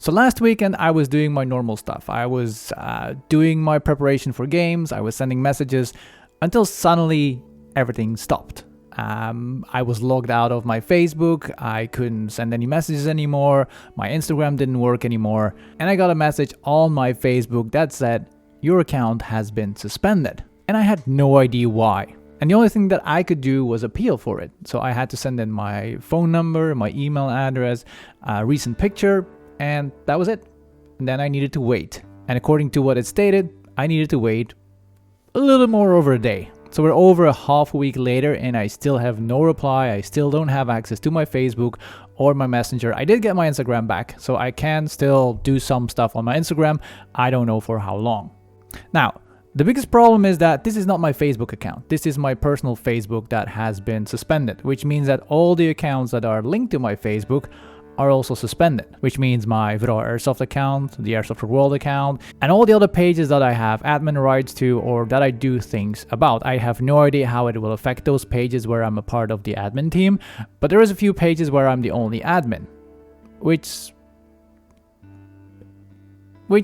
So last weekend I was doing my normal stuff. I was doing my preparation for games. I was sending messages until suddenly everything stopped. I was logged out of my Facebook. I couldn't send any messages anymore. My Instagram didn't work anymore. And I got a message on my Facebook that said, your account has been suspended. And I had no idea why. And the only thing that I could do was appeal for it. So I had to send in my phone number, my email address, a recent picture, and that was it. And then I needed to wait. And according to what it stated, I needed to wait a little more over a day. So we're over a half a week later and I still have no reply. I still don't have access to my Facebook or my Messenger. I did get my Instagram back, so I can still do some stuff on my Instagram. I don't know for how long. Now, the biggest problem is that this is not my Facebook account. This is my personal Facebook that has been suspended, which means that all the accounts that are linked to my Facebook are also suspended, which means my Verage Airsoft account, the Airsoft World account, and all the other pages that I have admin rights to or that I do things about. I have no idea how it will affect those pages where I'm a part of the admin team, but there is a few pages where I'm the only admin, which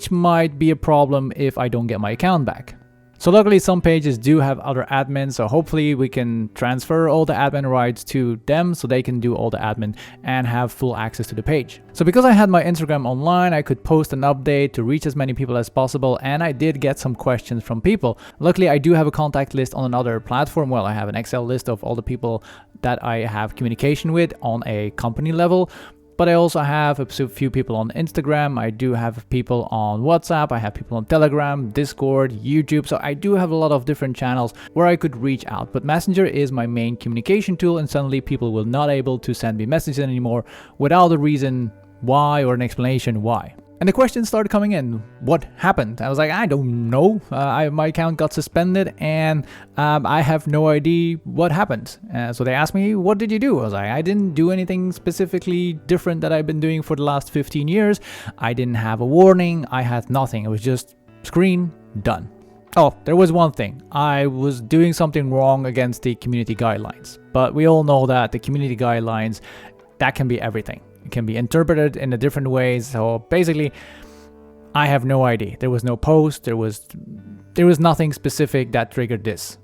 might be a problem if I don't get my account back. So luckily some pages do have other admins, so hopefully we can transfer all the admin rights to them so they can do all the admin and have full access to the page. So because I had my Instagram online, I could post an update to reach as many people as possible, and I did get some questions from people. Luckily I do have a contact list on another platform. Well, I have an Excel list of all the people that I have communication with on a company level. But I also have a few people on Instagram. I do have people on WhatsApp. I have people on Telegram, Discord, YouTube. So I do have a lot of different channels where I could reach out. But Messenger is my main communication tool, and suddenly people will not able to send me messages anymore without a reason why or an explanation why. And the questions started coming in. What happened? I was like, I don't know. My account got suspended and I have no idea what happened. So they asked me, what did you do? I was like, I didn't do anything specifically different that I've been doing for the last 15 years. I didn't have a warning. I had nothing. It was just screen, done. Oh, there was one thing. I was doing something wrong against the community guidelines. But we all know that the community guidelines, that can be everything. It can be interpreted in a different ways. So basically, I have no idea. There was no post. There was nothing specific that triggered this,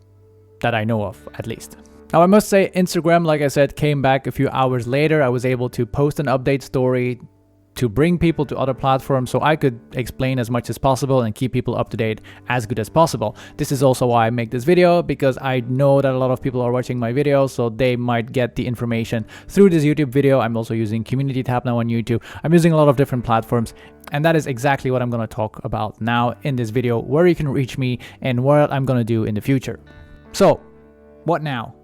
that I know of at least. Now I must say Instagram, like I said, came back a few hours later. I was able to post an update story to bring people to other platforms so I could explain as much as possible and keep people up to date as good as possible. This is also why I make this video, because I know that a lot of people are watching my videos, so they might get the information through this YouTube video. I'm also using Community tab now on YouTube. I'm using a lot of different platforms, and that is exactly what I'm going to talk about now in this video, where you can reach me and what I'm going to do in the future. So, what now?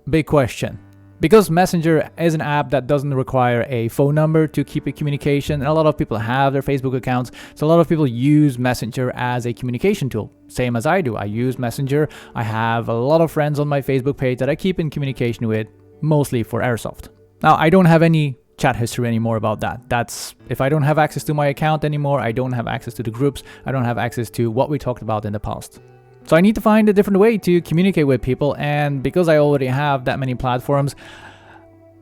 Big question. Because Messenger is an app that doesn't require a phone number to keep a communication, and a lot of people have their Facebook accounts, so a lot of people use Messenger as a communication tool. Same as I do. I use Messenger. I have a lot of friends on my Facebook page that I keep in communication with, mostly for Airsoft. Now, I don't have any chat history anymore about that. That's if I don't have access to my account anymore, I don't have access to the groups, I don't have access to what we talked about in the past. So I need to find a different way to communicate with people, and because I already have that many platforms,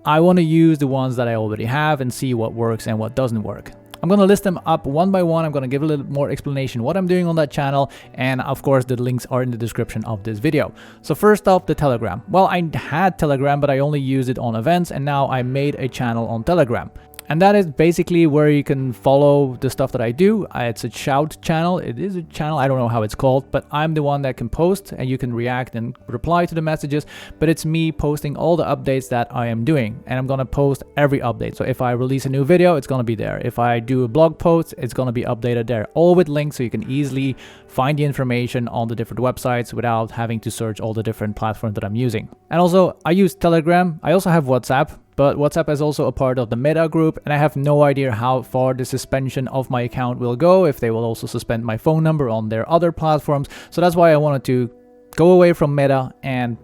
I want to use the ones that I already have and see what works and what doesn't work. I'm going to list them up one by one. I'm going to give a little more explanation what I'm doing on that channel, and of course the links are in the description of this video. So first off, the Telegram. Well, I had Telegram, but I only used it on events, and now I made a channel on Telegram. And that is basically where you can follow the stuff that I do. It's a shout channel. It is a channel. I don't know how it's called, but I'm the one that can post and you can react and reply to the messages. But it's me posting all the updates that I am doing. And I'm going to post every update. So if I release a new video, it's going to be there. If I do a blog post, it's going to be updated there. All with links so you can easily find the information on the different websites without having to search all the different platforms that I'm using. And also, I use Telegram. I also have WhatsApp. But WhatsApp is also a part of the Meta group, and I have no idea how far the suspension of my account will go, if they will also suspend my phone number on their other platforms. So that's why I wanted to go away from Meta and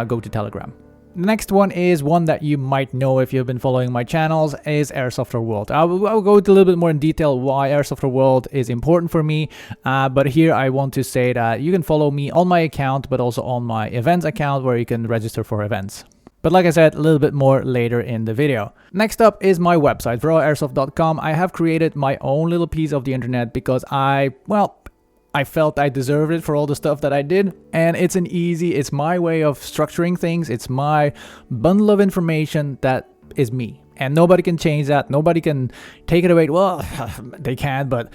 go to Telegram. The next one is one that you might know if you've been following my channels, is Airsoft World. I'll go into a little bit more in detail why Airsoft World is important for me, but here I want to say that you can follow me on my account, but also on my events account where you can register for events. But like I said, a little bit more later in the video. Next up is my website, verageairsoft.com. I have created my own little piece of the internet because I felt I deserved it for all the stuff that I did. And it's my way of structuring things. It's my bundle of information that is me. And nobody can change that. Nobody can take it away. Well, they can, but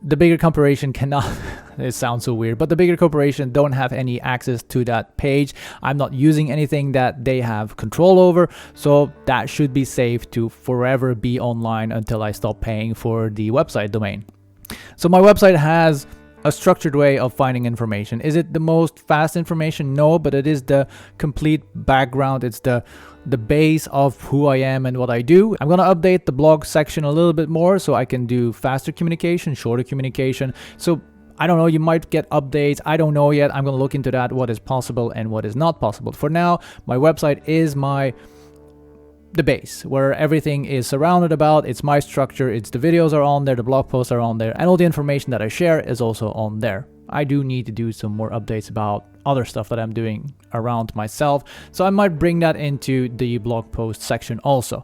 the bigger corporation cannot. It sounds so weird, but the bigger corporation don't have any access to that page. I'm not using anything that they have control over, so that should be safe to forever be online until I stop paying for the website domain. So my website has a structured way of finding information. Is it the most fast information? No, but it is the complete background. It's the base of who I am and what I do. I'm going to update the blog section a little bit more so I can do faster communication, shorter communication. So I don't know, you might get updates. I don't know yet. I'm going to look into that, what is possible and what is not possible. For now, my website is the base where everything is surrounded about. It's my structure. It's the videos are on there, the blog posts are on there, and all the information that I share is also on there. I do need to do some more updates about other stuff that I'm doing around myself, so I might bring that into the blog post section also.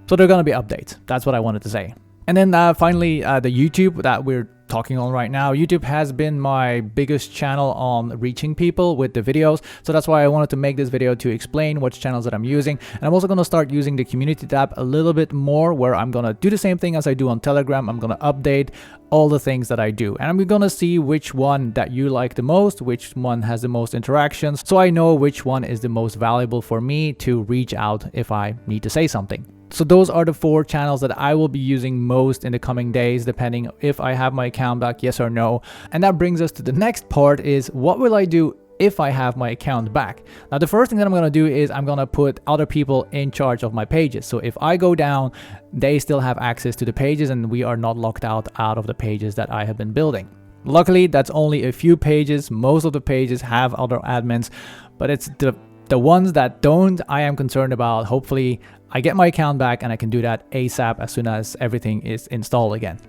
So there are going to be updates. That's what I wanted to say. And then finally, the YouTube that we're talking on right now. YouTube has been my biggest channel on reaching people with the videos. So that's why I wanted to make this video to explain which channels that I'm using. And I'm also going to start using the community tab a little bit more, where I'm going to do the same thing as I do on Telegram. I'm going to update all the things that I do. And I'm going to see which one that you like the most, which one has the most interactions, so I know which one is the most valuable for me to reach out if I need to say something. So those are the 4 channels that I will be using most in the coming days, depending if I have my account back, yes or no. And that brings us to the next part, is what will I do if I have my account back? Now, the first thing that I'm going to do is I'm going to put other people in charge of my pages. So if I go down, they still have access to the pages and we are not locked out of the pages that I have been building. Luckily, that's only a few pages. Most of the pages have other admins, but it's the ones that don't, I am concerned about. Hopefully I get my account back and I can do that ASAP as soon as everything is installed again.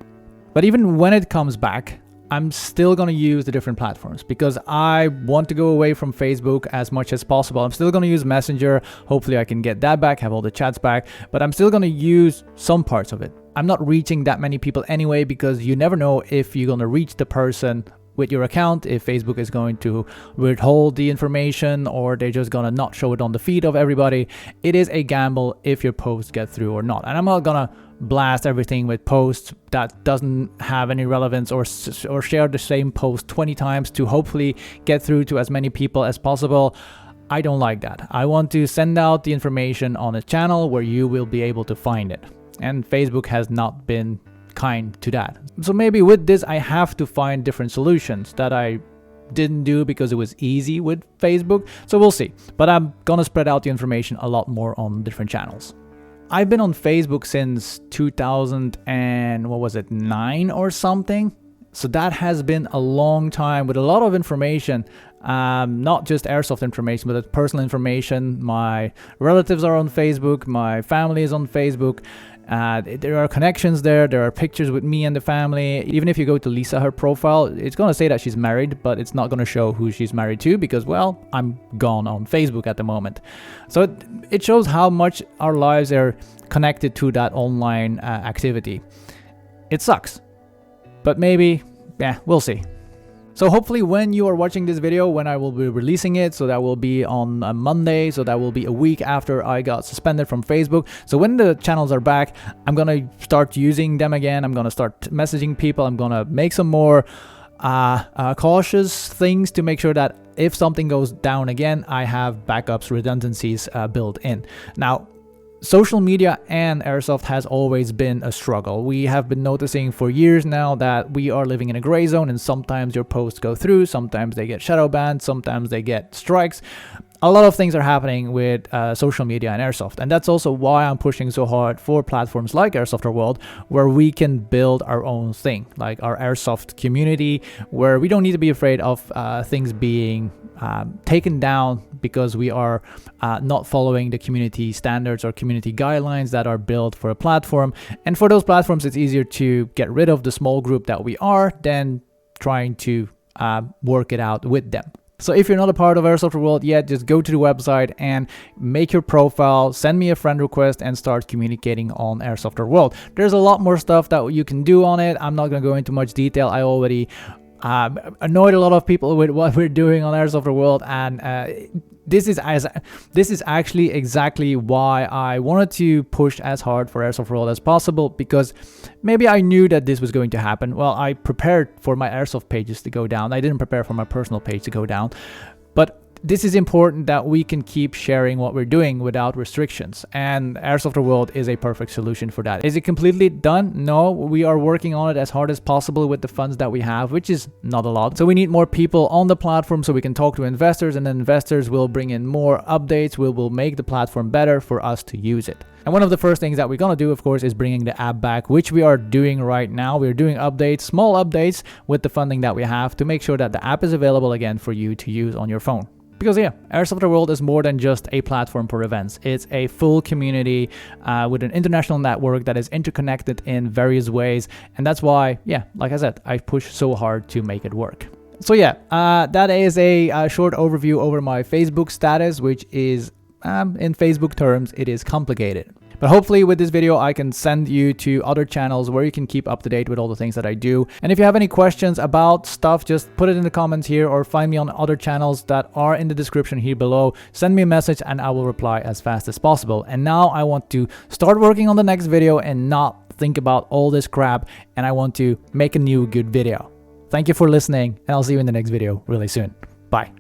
But even when it comes back, I'm still going to use the different platforms because I want to go away from Facebook as much as possible. I'm still going to use Messenger. Hopefully I can get that back, have all the chats back, but I'm still going to use some parts of it. I'm not reaching that many people anyway, because you never know if you're going to reach the person with your account, if Facebook is going to withhold the information or they're just gonna not show it on the feed of everybody. It is a gamble if your posts get through or not. And I'm not gonna blast everything with posts that doesn't have any relevance, or share the same post 20 times to hopefully get through to as many people as possible. I don't like that. I want to send out the information on a channel where you will be able to find it. And Facebook has not been kind to that. So maybe with this I have to find different solutions that I didn't do because it was easy with Facebook. So we'll see. But I'm gonna spread out the information a lot more on different channels. I've been on Facebook since 2009 or something. So that has been a long time with a lot of information, not just airsoft information, but personal information. My relatives are on Facebook, my family is on Facebook. There are connections there. There are pictures with me and the family. Even if you go to Lisa, her profile, it's going to say that she's married, but it's not going to show who she's married to because, well, I'm gone on Facebook at the moment. So it shows how much our lives are connected to that online activity. It sucks, but maybe, we'll see. So hopefully when you are watching this video, when I will be releasing it, so that will be on a Monday, so that will be a week after I got suspended from Facebook. So when the channels are back, I'm going to start using them again. I'm going to start messaging people. I'm going to make some more cautious things to make sure that if something goes down again, I have backups, redundancies built in. Now, social media and airsoft has always been a struggle. We have been noticing for years now that we are living in a gray zone, and sometimes your posts go through, sometimes they get shadow banned, sometimes they get strikes. A lot of things are happening with social media and airsoft, and that's also why I'm pushing so hard for platforms like Airsoft World, where we can build our own thing, like our airsoft community, where we don't need to be afraid of things being taken down because we are not following the community standards or community guidelines that are built for a platform. And for those platforms, it's easier to get rid of the small group that we are than trying to work it out with them. So if you're not a part of Airsoft World yet, just go to the website and make your profile, send me a friend request, and start communicating on Airsoft World. There's a lot more stuff that you can do on it. I'm not going to go into much detail. I already annoyed a lot of people with what we're doing on Airsoft World, and this is actually exactly why I wanted to push as hard for Airsoft World as possible, because maybe I knew that this was going to happen. Well, I prepared for my Airsoft pages to go down. I didn't prepare for my personal page to go down, but this is important that we can keep sharing what we're doing without restrictions, and Airsoft World is a perfect solution for that. Is it completely done? No, we are working on it as hard as possible with the funds that we have, which is not a lot. So we need more people on the platform so we can talk to investors, and then investors will bring in more updates. We will make the platform better for us to use it. And one of the first things that we're gonna do, of course, is bringing the app back, which we are doing right now. We're doing updates, small updates with the funding that we have to make sure that the app is available again for you to use on your phone. Because yeah, Airsoft World is more than just a platform for events. It's a full community with an international network that is interconnected in various ways. And that's why, yeah, like I said, I push so hard to make it work. So yeah, that is a short overview over my Facebook status, which is, in Facebook terms, it is complicated. But hopefully with this video, I can send you to other channels where you can keep up to date with all the things that I do. And if you have any questions about stuff, just put it in the comments here or find me on other channels that are in the description here below. Send me a message and I will reply as fast as possible. And now I want to start working on the next video and not think about all this crap. And I want to make a new good video. Thank you for listening, and I'll see you in the next video really soon. Bye.